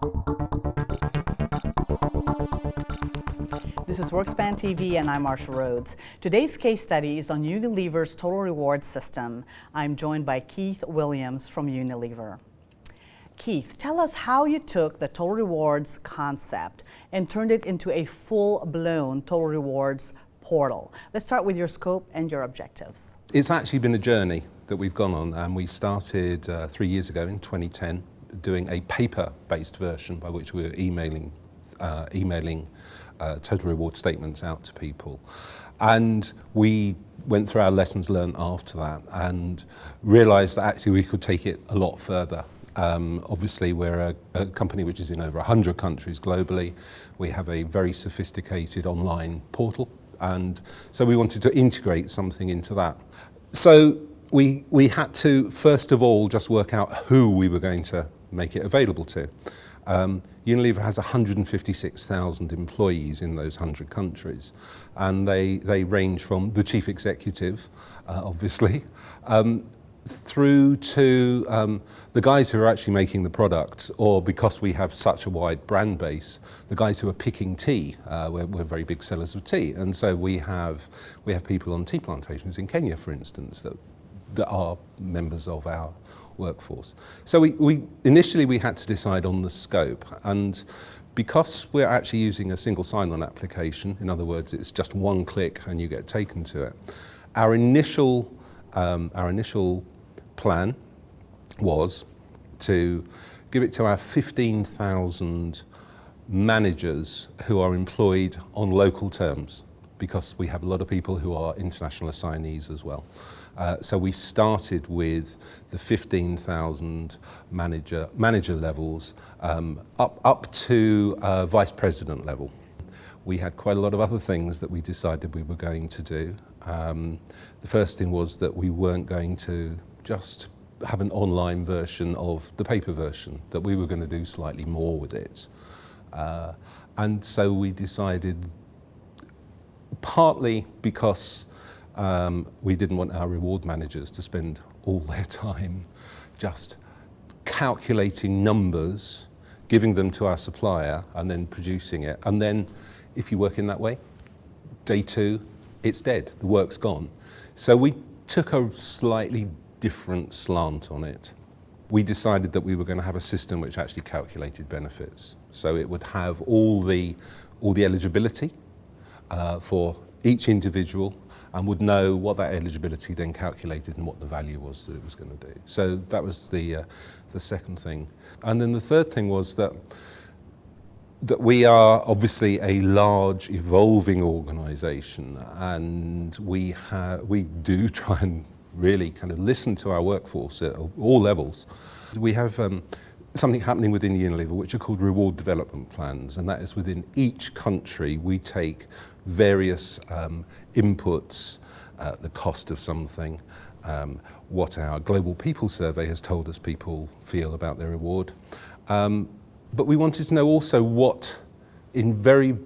This is WorkSpan TV and I'm Marsha Rhodes. Today's case study is on Unilever's Total Rewards system. I'm joined by Keith Williams from Unilever. Keith, tell us how you took the Total Rewards concept and turned it into a full-blown Total Rewards portal. Let's start with your scope and your objectives. It's actually been a journey that we've gone on, and we started 3 years ago in 2010 doing a paper-based version by which we were emailing total reward statements out to people. And we went through our lessons learned after that and realized that actually we could take it a lot further. Obviously, we're a company which is in over 100 countries globally. We have a very sophisticated online portal, and so we wanted to integrate something into that. So we had to, first of all, just work out who we were going to make it available to. Unilever has 156,000 employees in those 100 countries, and they range from the chief executive, obviously, through to the guys who are actually making the products, or because we have such a wide brand base, the guys who are picking tea. We're very big sellers of tea, and so we have people on tea plantations in Kenya, for instance, that are members of our workforce. So we initially had to decide on the scope, and because we're actually using a single sign-on application, in other words, it's just one click and you get taken to it. Our initial plan was to give it to our 15,000 managers who are employed on local terms, because we have a lot of people who are international assignees as well. So we started with the 15,000 manager levels up to vice president level. We had quite a lot of other things that we decided we were going to do. The first thing was that we weren't going to just have an online version of the paper version, that we were going to do slightly more with it. And so we decided, partly because we didn't want our reward managers to spend all their time just calculating numbers, giving them to our supplier, and then producing it. And then, if you work in that way, day two, it's dead, the work's gone. So we took a slightly different slant on it. We decided that we were going to have a system which actually calculated benefits. So it would have all the eligibility for each individual, and would know what that eligibility then calculated and what the value was that it was going to do. So that was the second thing. And then the third thing was that we are obviously a large, evolving organisation, and we do try and really kind of listen to our workforce at all levels. We have something happening within Unilever which are called reward development plans, and that is within each country we take various inputs, the cost of something, what our global people survey has told us people feel about their reward. But we wanted to know also what, in very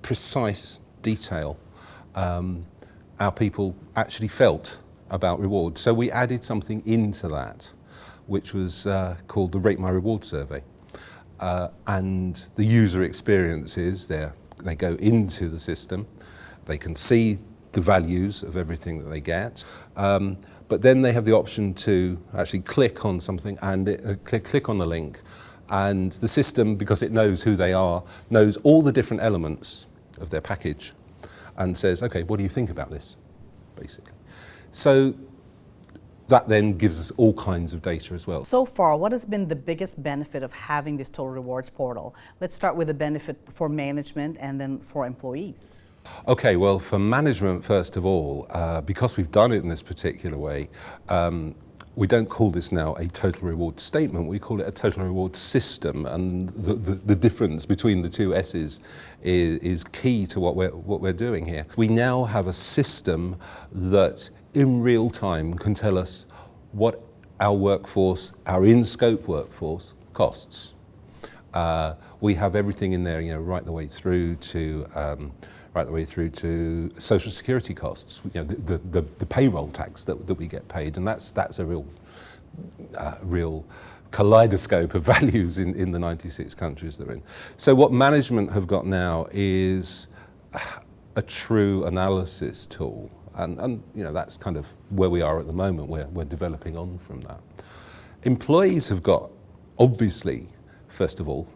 precise detail, our people actually felt about rewards. So we added something into that, which was called the Rate My Reward survey. And the user experience is they go into the system, they can see the values of everything that they get, but then they have the option to actually click on something and click on the link, and the system, because it knows who they are, knows all the different elements of their package and says, okay, what do you think about this, basically. So that then gives us all kinds of data as well. So far, what has been the biggest benefit of having this Total Rewards portal? Let's start with the benefit for management and then for employees. Okay, well, for management, first of all, because we've done it in this particular way, we don't call this now a total reward statement, we call it a total reward system, and the difference between the two S's is key to what we're doing here. We now have a system that in real time can tell us what our workforce, our in-scope workforce, costs. We have everything in there, right the way through to social security costs, the payroll tax that we get paid, and that's a real kaleidoscope of values in the 96 countries they're in. So what management have got now is a true analysis tool, and you know, that's kind of where we are at the moment. We're developing on from that. Employees have got, obviously, first of all,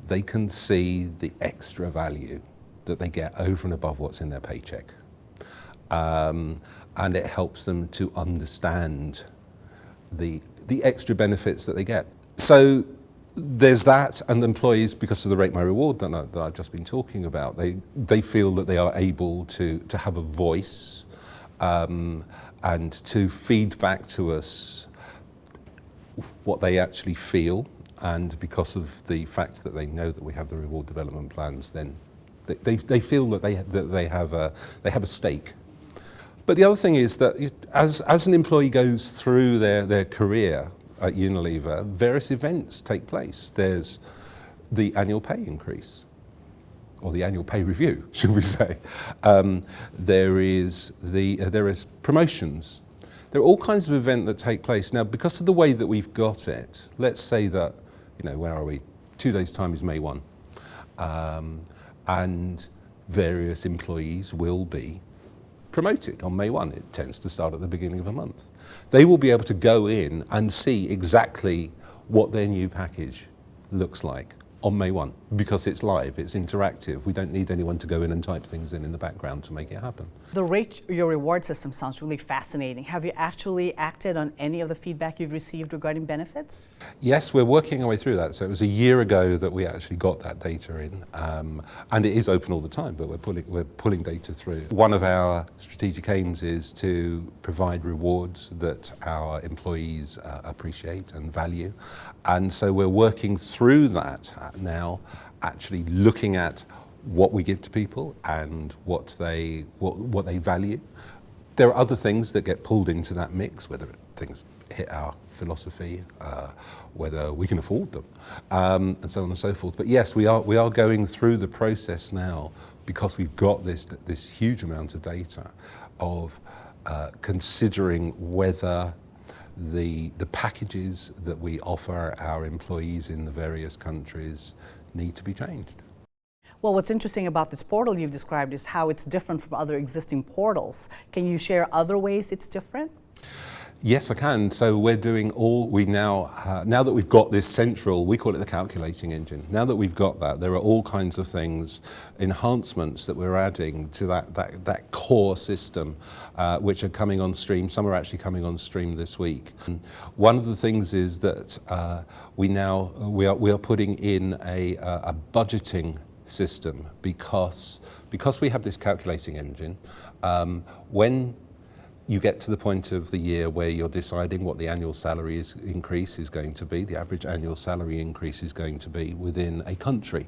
they can see the extra value that they get over and above what's in their paycheck. And it helps them to understand the extra benefits that they get. So there's that, and employees, because of the Rate My Reward that I've just been talking about, they feel that they are able to have a voice and to feed back to us what they actually feel. And because of the fact that they know that we have the reward development plans, then they feel that they have a stake. But the other thing is that as an employee goes through their career at Unilever, various events take place. There's the annual pay increase, or the annual pay review, should we say. There is promotions. There are all kinds of events that take place. Now, because of the way that we've got it, let's say that, you know, where are we? 2 days' time is May 1. And various employees will be promoted on May 1. It tends to start at the beginning of a month. They will be able to go in and see exactly what their new package looks like on May 1, because it's live, it's interactive. We don't need anyone to go in and type things in the background to make it happen. The Rate Your Reward system sounds really fascinating. Have you actually acted on any of the feedback you've received regarding benefits? Yes, we're working our way through that. So it was a year ago that we actually got that data in, and it is open all the time, but we're pulling data through. One of our strategic aims is to provide rewards that our employees appreciate and value, and so we're working through that now, actually looking at what we give to people and what they value. There are other things that get pulled into that mix, whether things hit our philosophy, whether we can afford them, and so on and so forth. But yes, we are going through the process now, because we've got this huge amount of data of considering whether the packages that we offer our employees in the various countries need to be changed. Well, what's interesting about this portal you've described is how it's different from other existing portals. Can you share other ways it's different? Yes, I can. So we're doing now that we've got this central, we call it the calculating engine. Now that we've got that, there are all kinds of things, enhancements that we're adding to that core system, which are coming on stream. Some are actually coming on stream this week. One of the things is that we are putting in a budgeting system, because we have this calculating engine. When you get to the point of the year where you're deciding what the annual salary increase is going to be, the average annual salary increase is going to be within a country.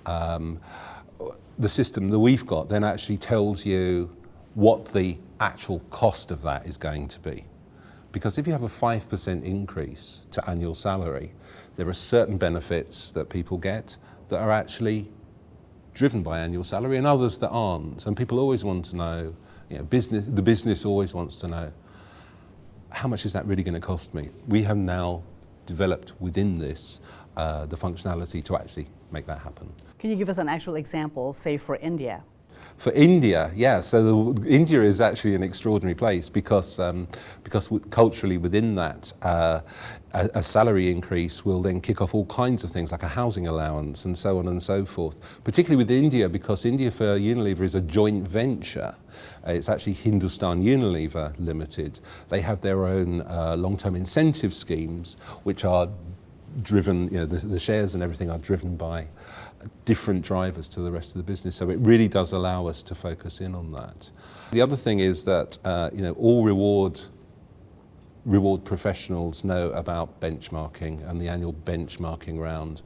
The system that we've got then actually tells you what the actual cost of that is going to be. Because if you have a 5% increase to annual salary, there are certain benefits that people get that are actually driven by annual salary, and others that aren't. And people always want to know, you know, the business always wants to know, how much is that really going to cost me? We have now developed within this the functionality to actually make that happen. Can you give us an actual example, say for India? For India, yeah. So India is actually an extraordinary place, because culturally within that, a salary increase will then kick off all kinds of things like a housing allowance and so on and so forth. Particularly with India, because India for Unilever is a joint venture. It's actually Hindustan Unilever Limited. They have their own long-term incentive schemes, which are driven, you know, the shares and everything are driven by different drivers to the rest of the business. So it really does allow us to focus in on that. The other thing is that you know, all reward professionals know about benchmarking and the annual benchmarking round,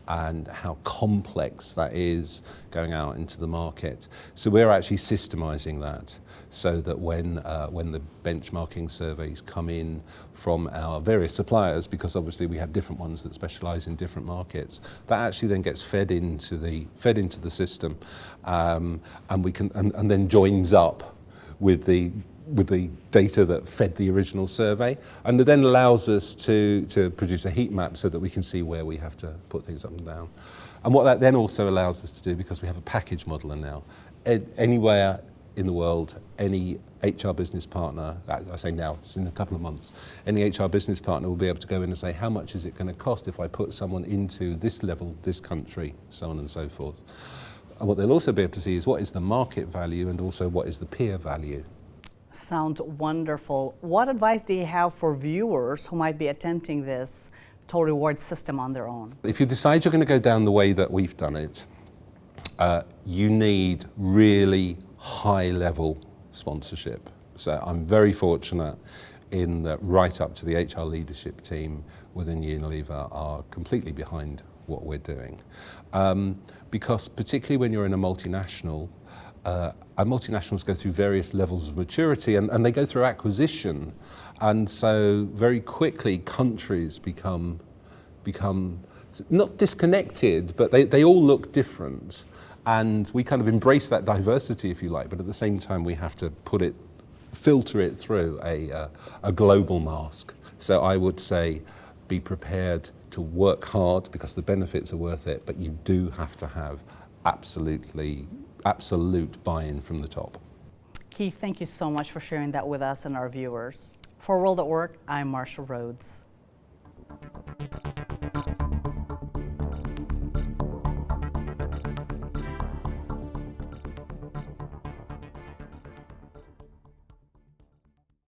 and how complex that is going out into the market. So we're actually systemizing that, so that when the benchmarking surveys come in from our various suppliers, because obviously we have different ones that specialize in different markets, that actually then gets fed into the system, and we can and then joins up with the with the data that fed the original survey, and it then allows us to produce a heat map so that we can see where we have to put things up and down. And what that then also allows us to do, because we have a package modeler now, anywhere in the world, any HR business partner, I say now, it's in a couple of months, any HR business partner will be able to go in and say, how much is it going to cost if I put someone into this level, this country, so on and so forth. And what they'll also be able to see is what is the market value and also what is the peer value. Sounds wonderful. What advice do you have for viewers who might be attempting this total reward system on their own? If you decide you're going to go down the way that we've done it, you need really high-level sponsorship. So I'm very fortunate in that right up to the HR leadership team within Unilever are completely behind what we're doing. Because particularly when you're in a multinational, and multinationals go through various levels of maturity and they go through acquisition, and so very quickly countries become not disconnected, but they all look different. And we kind of embrace that diversity, if you like, but at the same time we have to filter it through a global mask. So I would say be prepared to work hard because the benefits are worth it, but you do have to have absolute buy-in from the top. Keith, thank you so much for sharing that with us and our viewers. For World at Work, I'm Marsha Rhodes.